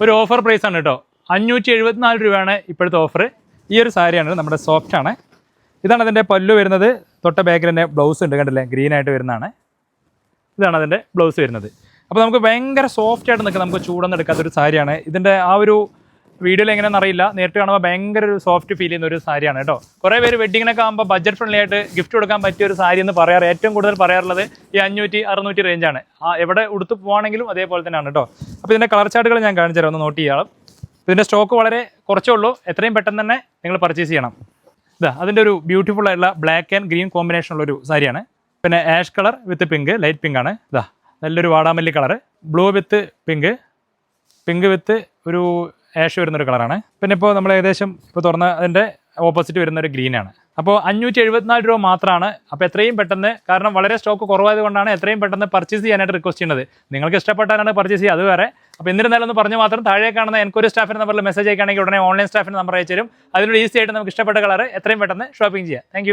ഒരു offer price ആണ് കേട്ടോ. 574 രൂപയാണ് ഇപ്പോഴത്തെ ഓഫർ. ഈ ഒരു സാരിയാണ് നമ്മുടെ സോഫ്റ്റ് ആണ്. ഇതാണ് അതിൻ്റെ പല്ലു വരുന്നത്. തൊട്ട ബാക്കിൽ തന്നെ ബ്ലൗസ് ഉണ്ട്, കണ്ടില്ലേ, ഗ്രീൻ ആയിട്ട് വരുന്നതാണ്. ഇതാണ് അതിൻ്റെ ബ്ലൗസ് വരുന്നത്. അപ്പോൾ നമുക്ക് ഭയങ്കര സോഫ്റ്റ് ആയിട്ട് നിൽക്കുക, നമുക്ക് ചൂടൊന്നും എടുക്കാത്തൊരു സാരിയാണ്. ഇതിൻ്റെ ആ ഒരു വീഡിയോയിൽ എങ്ങനെയാണെന്ന് അറിയില്ല, നേരിട്ട് കാണുമ്പോൾ ഭയങ്കര ഒരു സോഫ്റ്റ് ഫീൽ ചെയ്യുന്ന ഒരു സാരിയാണ് കേട്ടോ. കുറേ പേര് വെഡിങ്ങിനൊക്കെ ആകുമ്പോൾ ബഡ്ജറ്റ് ഫ്രണ്ട്ലി ആയിട്ട് ഗിഫ്റ്റ് കൊടുക്കാൻ പറ്റിയ ഒരു സാരി എന്ന് പറയാറ്, ഏറ്റവും കൂടുതൽ പറയാറുള്ളത് ഈ 500-600 റേഞ്ചാണ്. എവിടെ ഉടുത്ത് പോകുകയാണെങ്കിലും അതേപോലെ തന്നെയാണ് കേട്ടോ. അപ്പോൾ ഇതിൻ്റെ കളർ ചാർട്ടുകൾ ഞാൻ കാണിച്ചു തരാം, ഒന്ന് നോട്ട് ചെയ്യാം. ഇതിൻ്റെ സ്റ്റോക്ക് വളരെ കുറച്ചേ ഉള്ളൂ, എത്രയും പെട്ടെന്ന് തന്നെ നിങ്ങൾ പർച്ചേസ് ചെയ്യണം. ഇതാ അതിൻ്റെ ഒരു ബ്യൂട്ടിഫുൾ ആയിട്ടുള്ള ബ്ലാക്ക് ആൻഡ് ഗ്രീൻ കോമ്പിനേഷനുള്ളൊരു സാരിയാണ്. പിന്നെ ആഷ് കളർ വിത്ത് പിങ്ക്, ലൈറ്റ് പിങ്ക് ആണ്. ഇതാ നല്ലൊരു വാടാമല്ലി കളർ, ബ്ലൂ വിത്ത് പിങ്ക്, പിങ്ക് വിത്ത് ഒരു ആഷ് വരുന്നൊരു കളറാണ്. പിന്നെ ഇപ്പോൾ നമ്മൾ ഏകദേശം ഇപ്പോൾ തുറന്ന അതിൻ്റെ ഓപ്പോസിറ്റ് വരുന്നൊരു ഗ്രീനാണ്. അപ്പോൾ 574 രൂപ മാത്രമാണ്. അപ്പോൾ എത്രയും പെട്ടെന്ന്, കാരണം വളരെ സ്റ്റോക്ക് കുറവായത് കൊണ്ടാണ് എത്രയും പെട്ടെന്ന് പർച്ചേസ് ചെയ്യാനായിട്ട് റിക്വസ്റ്റ് ചെയ്യുന്നത്. നിങ്ങൾക്ക് ഇഷ്ടപ്പെട്ടാലാണ് പർച്ചേസ് ചെയ്യുക, അത് വേറെ. അപ്പോൾ എന്നിരുന്നാലും ഒന്ന് പറഞ്ഞു മാത്രം, താഴെ കാണുന്ന എനിക്കൊരു സ്റ്റാഫിൻ്റെ നമ്പറിൽ മെസ്സേജ് അയക്കുകയാണെങ്കിൽ ഉടനെ ഓൺലൈൻ സ്റ്റാഫിൻ്റെ നമ്പർ അയച്ചു തരും. അതിലൂടെ ഈസി ആയിട്ട് നമുക്ക് ഇഷ്ടപ്പെട്ട കളർ എത്രയും പെട്ടെന്ന് ഷോപ്പിംഗ് ചെയ്യാം. താങ്ക്